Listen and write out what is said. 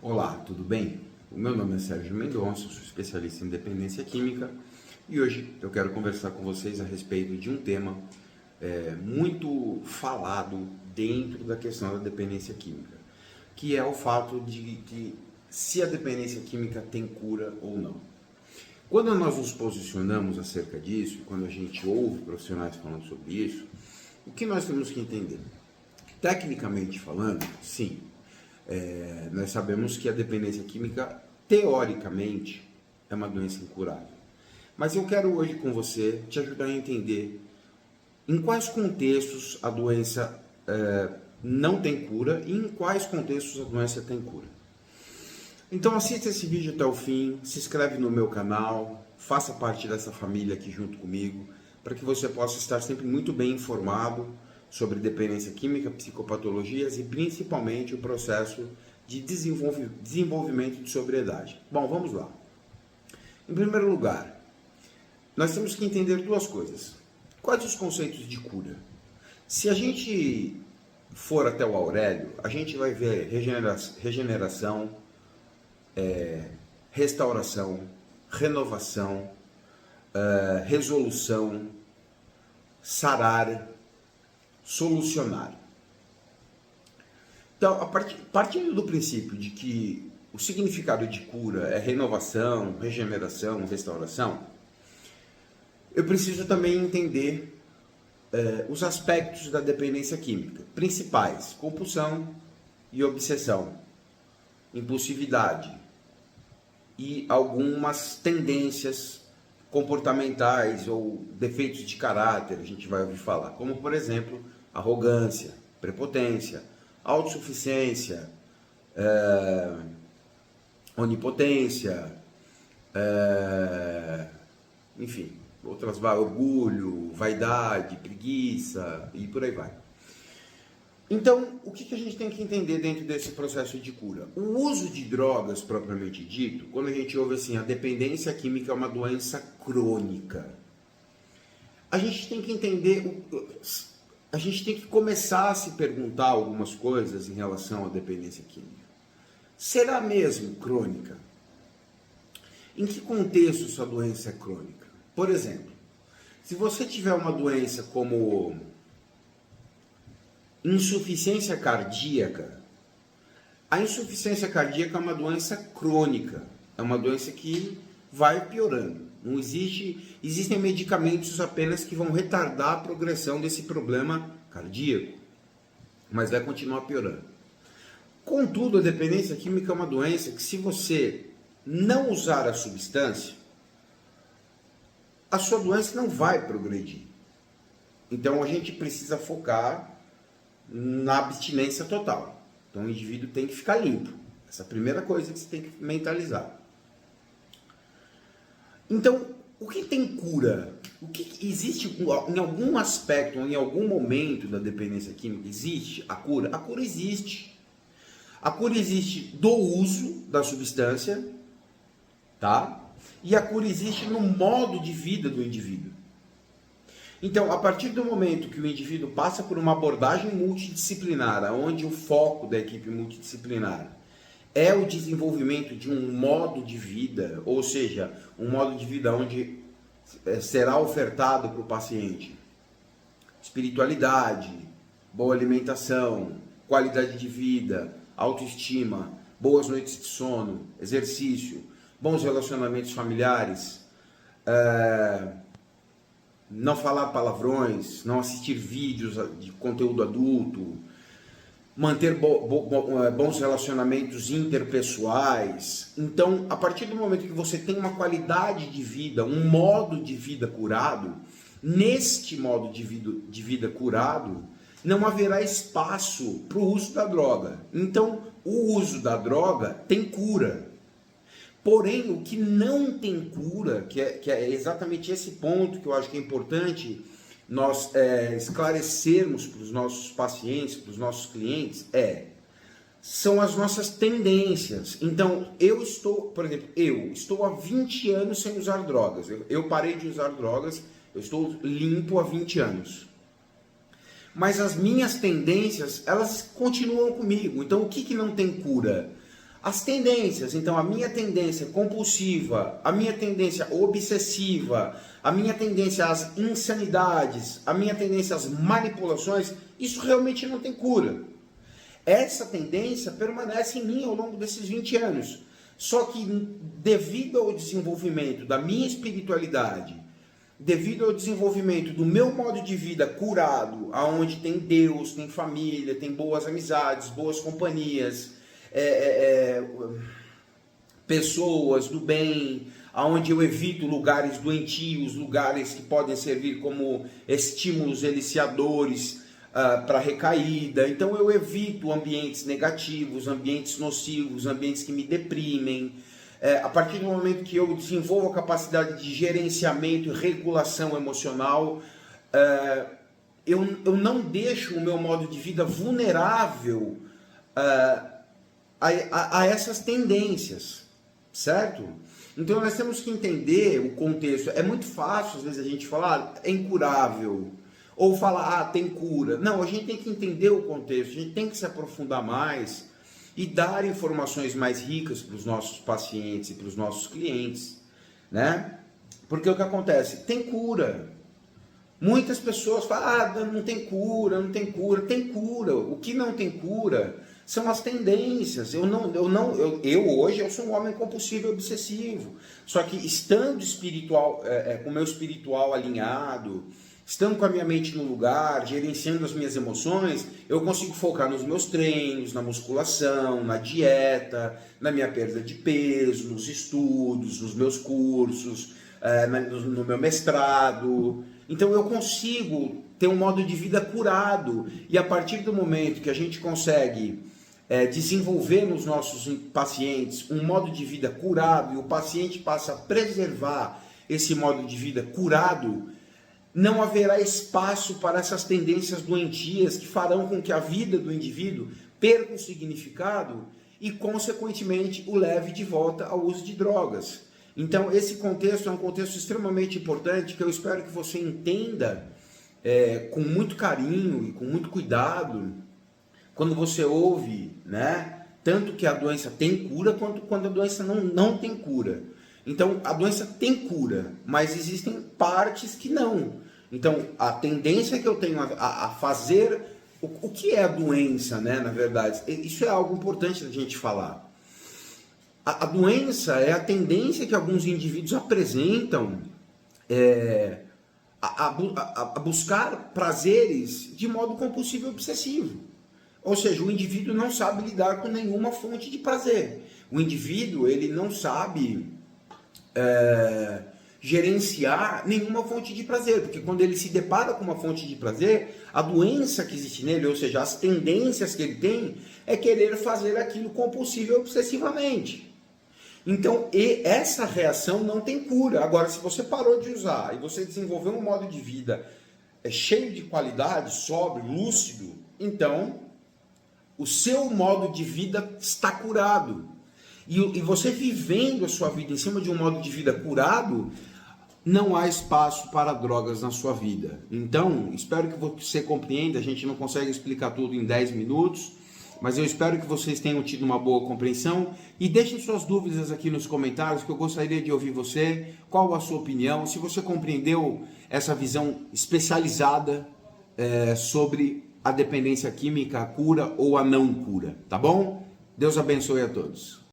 Olá, tudo bem? O meu nome é Sérgio Mendonça, sou especialista em dependência química e hoje eu quero conversar com vocês a respeito de um tema muito falado dentro da questão da dependência química, que é o fato de que se a dependência química tem cura ou não. Quando nós nos posicionamos acerca disso, quando a gente ouve profissionais falando sobre isso, o que nós temos que entender? Tecnicamente falando, sim, nós sabemos que a dependência química, teoricamente, é uma doença incurável. Mas eu quero hoje com você te ajudar a entender em quais contextos a doença não tem cura e em quais contextos a doença tem cura. Então assista esse vídeo até o fim, se inscreve no meu canal, faça parte dessa família aqui junto comigo, para que você possa estar sempre muito bem informado sobre dependência química, psicopatologias e principalmente o processo de desenvolvimento de sobriedade. Bom, vamos lá. Em primeiro lugar, nós temos que entender duas coisas. Quais os conceitos de cura? Se a gente for até o Aurélio, a gente vai ver regeneração, restauração, renovação, resolução, sarar, solucionar. Então, partindo do princípio de que o significado de cura é renovação, regeneração, restauração, eu preciso também entender os aspectos da dependência química, principais: compulsão e obsessão, impulsividade e algumas tendências comportamentais ou defeitos de caráter, a gente vai ouvir falar, como por exemplo, arrogância, prepotência, autossuficiência, onipotência, enfim, outras, orgulho, vaidade, preguiça e por aí vai. Então, o que a gente tem que entender dentro desse processo de cura? O uso de drogas, propriamente dito, quando a gente ouve assim, a dependência química é uma doença crônica, a gente tem que entender, a gente tem que começar a se perguntar algumas coisas em relação à dependência química. Será mesmo crônica? Em que contexto essa doença é crônica? Por exemplo, se você tiver uma doença como insuficiência cardíaca, a insuficiência cardíaca é uma doença crônica, é uma doença que vai piorando. Não existem medicamentos apenas que vão retardar a progressão desse problema cardíaco, mas vai continuar piorando. Contudo, a dependência química é uma doença que, se você não usar a substância, a sua doença não vai progredir. Então a gente precisa focar na abstinência total. Então o indivíduo tem que ficar limpo. Essa é a primeira coisa que você tem que mentalizar. Então, o que tem cura? O que existe em algum aspecto, ou em algum momento da dependência química, existe a cura? A cura existe. A cura existe do uso da substância, tá? E a cura existe no modo de vida do indivíduo. Então, a partir do momento que o indivíduo passa por uma abordagem multidisciplinar, onde o foco da equipe multidisciplinar é o desenvolvimento de um modo de vida, ou seja, um modo de vida onde será ofertado para o paciente espiritualidade, boa alimentação, qualidade de vida, autoestima, boas noites de sono, exercício, bons relacionamentos familiares, não falar palavrões, não assistir vídeos de conteúdo adulto, manter bons relacionamentos interpessoais. Então, a partir do momento que você tem uma qualidade de vida, um modo de vida curado, neste modo de vida curado, não haverá espaço para o uso da droga. Então, o uso da droga tem cura. Porém, o que não tem cura, que é exatamente esse ponto que eu acho que é importante nós esclarecermos para os nossos pacientes, para os nossos clientes, são as nossas tendências. Então, por exemplo, eu estou há 20 anos sem usar drogas. Eu parei de usar drogas, eu estou limpo há 20 anos. Mas as minhas tendências, elas continuam comigo. Então, o que não tem cura? as tendências. Então, a minha tendência compulsiva, a minha tendência obsessiva, a minha tendência às insanidades, a minha tendência às manipulações, isso realmente não tem cura. Essa tendência permanece em mim ao longo desses 20 anos. Só que devido ao desenvolvimento da minha espiritualidade, devido ao desenvolvimento do meu modo de vida curado, aonde tem Deus, tem família, tem boas amizades, boas companhias, pessoas do bem, aonde eu evito lugares doentios, lugares que podem servir como estímulos eliciadores para recaída. Então eu evito ambientes negativos, ambientes nocivos, ambientes que me deprimem. A partir do momento que eu desenvolvo a capacidade de gerenciamento e regulação emocional, eu não deixo o meu modo de vida vulnerável a essas tendências, certo? Então nós temos que entender o contexto. É muito fácil às vezes a gente falar é incurável, ou falar tem cura. Não, a gente tem que entender o contexto, a gente tem que se aprofundar mais e dar informações mais ricas para os nossos pacientes e para os nossos clientes, né? Porque o que acontece? Tem cura. Muitas pessoas falam, não tem cura, não tem cura. Tem cura. O que não tem cura são as tendências. Eu hoje eu sou um homem compulsivo e obsessivo. Só que estando espiritual, com o meu espiritual alinhado, estando com a minha mente no lugar, gerenciando as minhas emoções, eu consigo focar nos meus treinos, na musculação, na dieta, na minha perda de peso, nos estudos, nos meus cursos, no meu mestrado. Então eu consigo ter um modo de vida curado. E a partir do momento que a gente consegue desenvolver nos nossos pacientes um modo de vida curado e o paciente passa a preservar esse modo de vida curado, não haverá espaço para essas tendências doentias que farão com que a vida do indivíduo perca o significado e, consequentemente, o leve de volta ao uso de drogas. Então, esse contexto é um contexto extremamente importante que eu espero que você entenda com muito carinho e com muito cuidado quando você ouve, né? Tanto que a doença tem cura quanto quando a doença não tem cura. Então, a doença tem cura, mas existem partes que não. Então, a tendência que eu tenho a fazer... O que é a doença, né, na verdade? Isso é algo importante da gente falar. A doença é a tendência que alguns indivíduos apresentam a buscar prazeres de modo compulsivo e obsessivo. Ou seja, o indivíduo não sabe lidar com nenhuma fonte de prazer. O indivíduo, ele não sabe gerenciar nenhuma fonte de prazer, porque quando ele se depara com uma fonte de prazer, a doença que existe nele, ou seja, as tendências que ele tem, é querer fazer aquilo compulsivo e obsessivamente. Então, essa reação não tem cura. Agora, se você parou de usar e você desenvolveu um modo de vida cheio de qualidade, sóbrio, lúcido, então o seu modo de vida está curado. E você vivendo a sua vida em cima de um modo de vida curado, não há espaço para drogas na sua vida. Então, espero que você compreenda. A gente não consegue explicar tudo em 10 minutos, mas eu espero que vocês tenham tido uma boa compreensão. E deixem suas dúvidas aqui nos comentários, que eu gostaria de ouvir você. Qual a sua opinião? Se você compreendeu essa visão especializada sobre a dependência química, a cura ou a não cura, tá bom? Deus abençoe a todos.